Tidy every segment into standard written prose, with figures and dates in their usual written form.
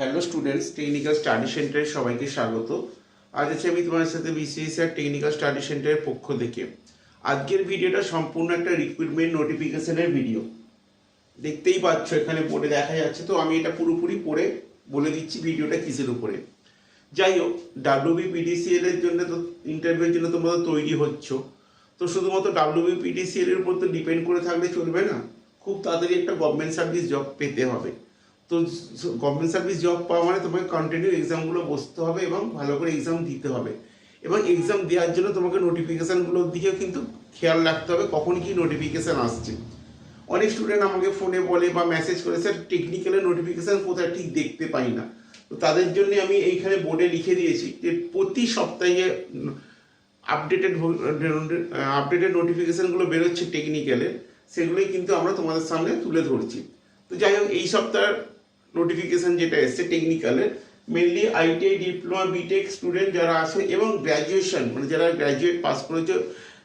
Hello students, technical study সেন্টারে সবাইকে স্বাগত। আজ আছে আমি তোমাদের সাথে বিসিএস আর টেকনিক্যাল স্টাডি সেন্টারের পক্ষ থেকে। আজকের ভিডিওটা সম্পূর্ণ একটা রিক্রুটমেন্ট নোটিফিকেশনের ভিডিও। দেখতেই পাচ্ছ এখানে বোর্ডে দেখা যাচ্ছে, তো আমি এটা পুরোপুরি পড়ে বলে দিচ্ছি ভিডিওটা কিসের উপরে। যাই হোক, ডাব্লিউবিপিডিসিএল এর জন্য তো ইন্টারভিউর জন্য তোমরা তো তৈরি হচ্ছ, তো শুধুমাত্র ডাব্লিউবিপিডিসিএল এর উপর তো ডিপেন্ড করে থাকলে চলবে না। খুব তাড়াতাড়ি একটা গভর্নমেন্ট সার্ভিস জব পেতে হবে। তো গভর্নমেন্ট সার্ভিস জব পাওয়া মানে তোমাকে কন্টিনিউ এক্সামগুলো বসতে হবে এবং ভালো করে এক্সাম দিতে হবে। এবং এক্সাম দেওয়ার জন্য তোমাকে নোটিফিকেশানগুলোর দিকেও কিন্তু খেয়াল রাখতে হবে কখন কি নোটিফিকেশান আসছে। অনেক স্টুডেন্ট আমাকে ফোনে বলে বা মেসেজ করে, স্যার টেকনিক্যালের নোটিফিকেশান কোথায় ঠিক দেখতে পাই না। তো তাদের জন্য আমি এইখানে বোর্ডে লিখে দিয়েছি যে প্রতি সপ্তাহে আপডেটেড নোটিফিকেশানগুলো বেরোচ্ছে টেকনিক্যালের, সেগুলোই কিন্তু আমরা তোমাদের সামনে তুলে ধরছি। তো যাই হোক, এই সপ্তাহের নোটিফিকেশান যেটা এসছে টেকনিক্যালের, mainly ITI, diploma, BTech student যারা আছে এবং গ্র্যাজুয়েশন মানে যারা গ্র্যাজুয়েট পাস করেছো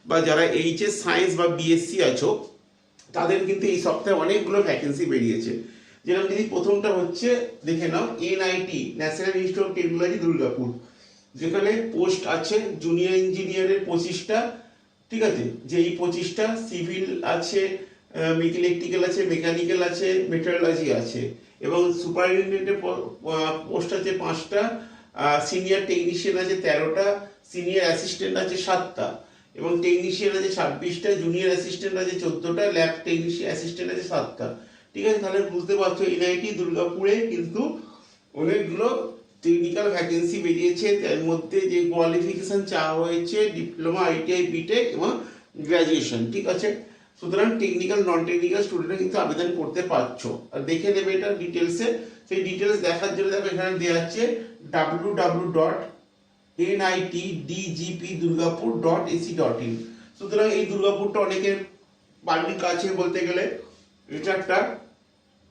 বা যারা এইচএস সায়েন্স বা বিএসসি আছো, তাদের কিন্তু এই সপ্তাহে অনেকগুলো ভ্যাকেন্সি বেরিয়েছে। যেরকম যদি প্রথমটা হচ্ছে দেখে নাও, NIT national institute of technology Durgapur, যেখানে পোস্ট আছে জুনিয়র ইঞ্জিনিয়ারের 25টা, ঠিক আছে, যেই 25টা, সিভিল আছে, ইলেকট্রিক্যাল আছে, মেকানিক্যাল আছে, মেটেরিওলজি আছে, এবং সুপারিনটেন্ডেন্টের পোস্ট আছে 5টা, সিনিয়র টেকনিশিয়ান আছে 13টা, সিনিয়র অ্যাসিস্ট্যান্ট আছে 7টা, এবং টেকনিশিয়ান আছে 26টা, জুনিয়র অ্যাসিস্ট্যান্ট আছে 14টা, ল্যাব টেকনিশিয়ান অ্যাসিস্ট্যান্ট আছে 7টা। ঠিক আছে, তাহলে বুঝতে পারছো এনআইটি দুর্গাপুরে কিন্তু অনেকগুলো টেকনিক্যাল ভ্যাকেন্সি বেরিয়েছে। তার মধ্যে যে কোয়ালিফিকেশন চাওয়া হয়েছে ডিপ্লোমা, আইটিআই, বিটেক এবং গ্র্যাজুয়েশন। ঠিক আছে, সুতরাং টেকনিক্যাল নন টেকনিক্যাল স্টুডেন্টরা কিন্তু আবেদন করতে পারছো। আর দেখে নেবে এটা ডিটেলসে। সেই ডিটেলস দেখার জন্য দেখো এখানে দেওয়া আছে www.nitdgpdurgapur.ac.in। সুতরাং এই দুর্গাপুরটা অনেকের বাড়ির কাছে বলতে গেলে এটা একটা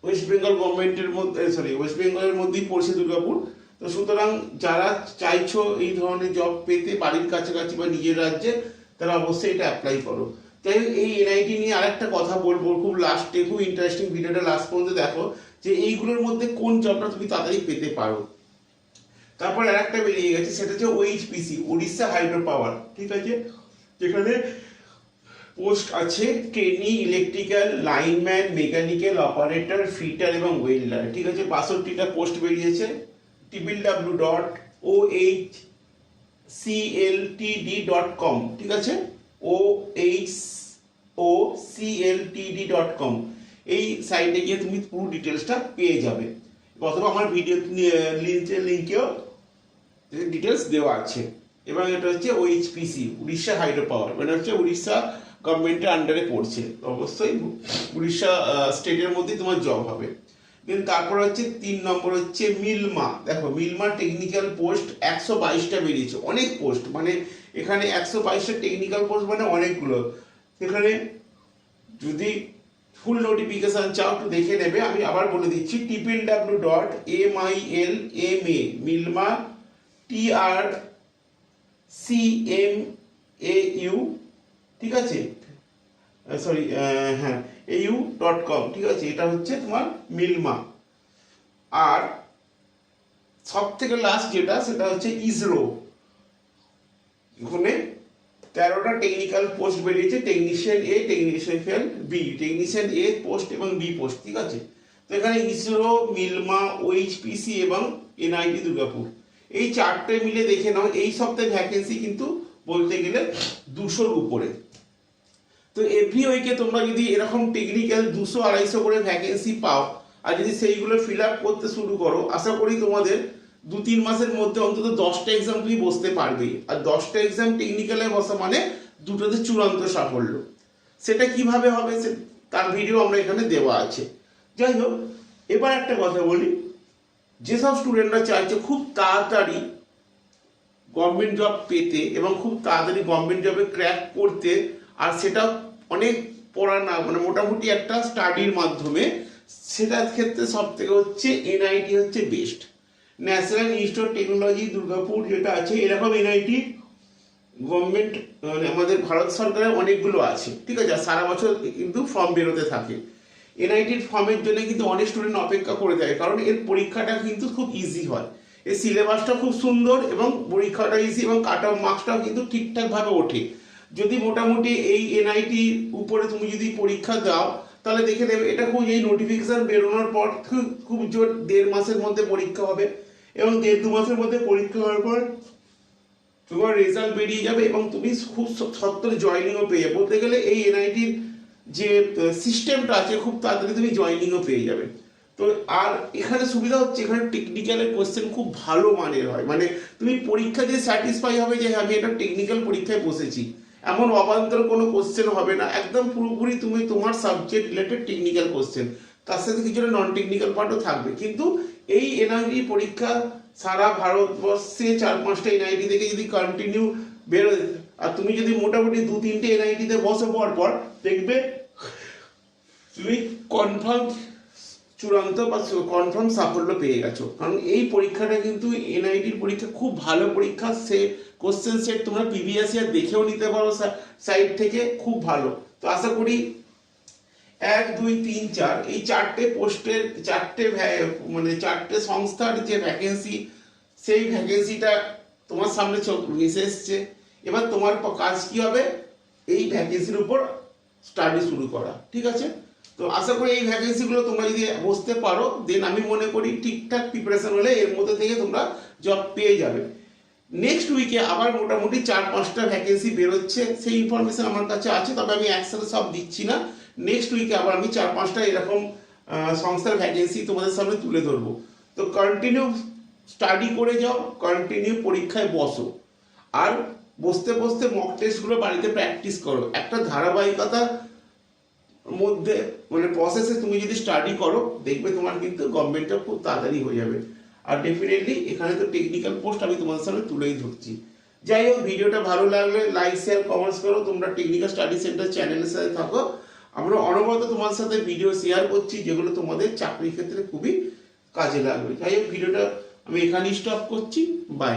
ওয়েস্ট বেঙ্গল গভর্নমেন্টের মধ্যে, ওয়েস্ট বেঙ্গলের মধ্যেই পড়ছে দুর্গাপুর। তো সুতরাং যারা চাইছো এই ধরনের জব পেতে বাড়ির কাছাকাছি বা নিজের রাজ্যে, তারা অবশ্যই এটা অ্যাপ্লাই করো। তাই এই এনআইটি নিয়ে আরেকটা কথা বলবো, খুব লাস্টে খুব ইন্টারেস্টিং, ভিডিওটা লাস্ট পর্যন্ত দেখো যে এইগুলোর মধ্যে কোন জবটা তুমি তাড়াতাড়ি পেতে পারো। তারপর আরেকটা বেরিয়ে গেছে, সেটা হচ্ছে ওএইচপিসি, উড়িষ্যা হাইড্রো পাওয়ার। ঠিক আছে, যেখানে পোস্ট আছে trainee, electrical, lineman, mechanical, operator, fitter এবং ওয়েল্ডার। ঠিক আছে, 62টা পোস্ট বেরিয়েছে। www.ohcltd.com, ঠিক আছে, ohocltd.com, এই সাইটে গিয়ে তুমি পুরো ডিটেলসটা পেয়ে যাবে, অথবা আমার ভিডিও লিঙ্কেও ডিটেলস দেওয়া আছে। এবং এটা হচ্ছে ওএইচপিসি, উড়িষ্যা হাইড্রো পাওয়ার, মানে হচ্ছে উড়িষ্যা গভর্নমেন্টের আন্ডারে পড়ছে, অবশ্যই উড়িষ্যা স্টেটের মধ্যেই তোমার জব হবে। দেন তারপর হচ্ছে 3 নম্বর হচ্ছে মিলমা। দেখো মিলমা টেকনিক্যাল পোস্ট 122টা বেরিয়েছে, অনেক পোস্ট, মানে এখানে 122টা টেকনিক্যাল পোস্ট মানে অনেকগুলো। সেখানে যদি ফুল নোটিফিকেশন চাও একটু দেখে নেবে, আমি আবার বলে দিচ্ছি www.milma TRCMAU, ঠিক আছে, au.com, ঠিক আছে, এটা হচ্ছে তোমার মিলমা। আর সব থেকে লাস্ট যেটা, সেটা হচ্ছে ইসরো, এখানে 13টা টেকনিক্যাল পোস্ট বেরিয়েছে, টেকনিশিয়ান এ, টেকনিশিয়ান বি, টেকনিশিয়ান এ পোস্ট এবং বি পোস্ট। ঠিক আছে, তো এখানে ইসরো, মিলমা, ওএইচপিসি এবং এনআইটি দুর্গাপুর, এই 4টে মিলে দেখে নাও এই সপ্তাহে ভ্যাকেন্সি কিন্তু বলতে গেলে 200-র উপরে। তো এভরি উইকে তোমরা যদি এরকম টেকনিক্যাল 200-250 করে ভ্যাকেন্সি পাও, আর যদি সেইগুলো ফিল আপ করতে শুরু করো, আশা করি তোমাদের 2-3 মাসের মধ্যে অন্তত 10টা এক্সাম তুমি বসতে পারবে। আর 10টা এক্সাম টেকনিক্যালে বসা মানে দুটোতে চূড়ান্ত সাফল্য। সেটা কিভাবে হবে তার ভিডিও আমরা এখানে দেওয়া আছে। যাই হোক, এবার একটা কথা বলি, যেসব স্টুডেন্টরা চাইছে খুব তাড়াতাড়ি গভর্নমেন্ট জব পেতে এবং খুব তাড়াতাড়ি গভর্নমেন্ট জবে ক্র্যাক করতে, আর সেটা অনেক পড়া না, মানে মোটামুটি একটা স্টাডির মাধ্যমে, সেটার ক্ষেত্রে সব থেকে হচ্ছে এনআইটি হচ্ছে best. National institute of technology Durgapur যেটা আছে, এরকম এনআইটি গভর্নমেন্ট মানে আমাদের ভারত সরকারের অনেকগুলো আছে। ঠিক আছে, সারা বছর কিন্তু ফর্ম বেরোতে থাকে। এনআইটির ফর্মের জন্য কিন্তু অনেক স্টুডেন্ট অপেক্ষা করে থাকে, কারণ এর পরীক্ষাটা কিন্তু খুব ইজি হয়, এর সিলেবাসটা খুব সুন্দর এবং পরীক্ষাটা ইজি এবং কাট অফ মার্কসটাও কিন্তু ঠিকঠাকভাবে ওঠে। যদি মোটামুটি এই এনআইটির উপরে তুমি যদি পরীক্ষা দাও তাহলে দেখে নেবে এটা খুব, এই নোটিফিকেশন বেরোনোর পর খুব জোর 1.5 মাসের মধ্যে পরীক্ষা হবে এবং 1.5-2 মাসের মধ্যে পরীক্ষা হওয়ার পর তোমার রেজাল্ট বেরিয়ে যাবে এবং তুমি খুব সত্তর জয়নিংও পেয়ে যাবে। বলতে গেলে এই এনআইটির যে সিস্টেমটা আছে খুব তাড়াতাড়ি তুমি জয়নিংও পেয়ে যাবে। তো আর এখানে সুবিধা হচ্ছে এখানে টেকনিক্যালের কোশ্চেন খুব ভালো মানের হয়, মানে তুমি পরীক্ষা দিয়ে স্যাটিসফাই হবে যে আমি এটা টেকনিক্যাল পরীক্ষায় বসেছি, এমন অবান্তর কোনো কোশ্চেন হবে না, একদম পুরোপুরি তুমি তোমার সাবজেক্ট রিলেটেড টেকনিক্যাল কোশ্চেন, তার সাথে কিছুটা নন টেকনিক্যাল পার্টও থাকবে। কিন্তু এই এনআইটি পরীক্ষা সারা ভারতবর্ষে 4-5টা এনআইটি থেকে যদি কন্টিনিউ বেরোয় আর তুমি যদি মোটামুটি 2-3টে এনআইটিতে বসে পর দেখবে তুমি কনফার্ম চূড়ান্ত বা কনফার্ম সাফল্য পেয়ে গেছো। কারণ এই পরীক্ষাটা কিন্তু এনআইটির পরীক্ষা খুব ভালো পরীক্ষা, সে কোশ্চেন সেট তোমরা প্রিভিয়াস ইয়ার দেখেও নিতে পারো সাইট থেকে, খুব ভালো। তো আশা করি 1, 2, 3, 4 এই 4টে পোস্টের 4টে সংস্থার যে ভ্যাকেন্সি, সেই ভ্যাকেন্সিটা তোমার সামনে চোখ ভেসে এসছে। এবার তোমার কাজ কি হবে, এই ভ্যাকেন্সির উপর স্টাডি শুরু করা, ঠিক আছে? তো আশা করি এই ভ্যাকেন্সিগুলো তোমরা যদি বসতে পারো দেন আমি মনে করি ঠিকঠাক প্রিপারেশন হলে এর মধ্যে থেকে তোমরা জব পেয়ে যাবে। নেক্সট উইকে আবার মোটামুটি 4-5টা ভ্যাকেন্সি বেরোচ্ছে, সেই ইনফরমেশন আমার কাছে আছে, তবে আমি একসাথে সব দিচ্ছি না। নেক্সট উইকে আবার আমি 4-5টা এরকম সংস্থার ভ্যাকেন্সি তোমাদের সামনে তুলে ধরবো। তো কন্টিনিউ স্টাডি করে যাও, কন্টিনিউ পরীক্ষায় বসো, আর বসতে বসতে মক টেস্টগুলো বাড়িতে প্র্যাকটিস করো। একটা ধারাবাহিকতা মধ্যে মানে প্রসেসে তুমি যদি স্টাডি করো দেখবে তোমার কিন্তু গভর্নমেন্টটা খুব তাড়াতাড়ি হয়ে যাবে। আর ডেফিনেটলি এখানে তো টেকনিক্যাল পোস্ট আমি তোমাদের সামনে তুলেই ধরছি। যাই হোক, ভিডিওটা ভালো লাগলে লাইক শেয়ার কমেন্টস করো, তোমরা টেকনিক্যাল স্টাডি সেন্টার চ্যানেলের সাথে থাকো। আমরা অনবরত তোমার সাথে ভিডিও শেয়ার করছি যেগুলো তোমাদের চাকরির ক্ষেত্রে খুবই কাজে লাগবে। যাই হোক, ভিডিওটা আমি এখানেই স্টপ করছি। বাই।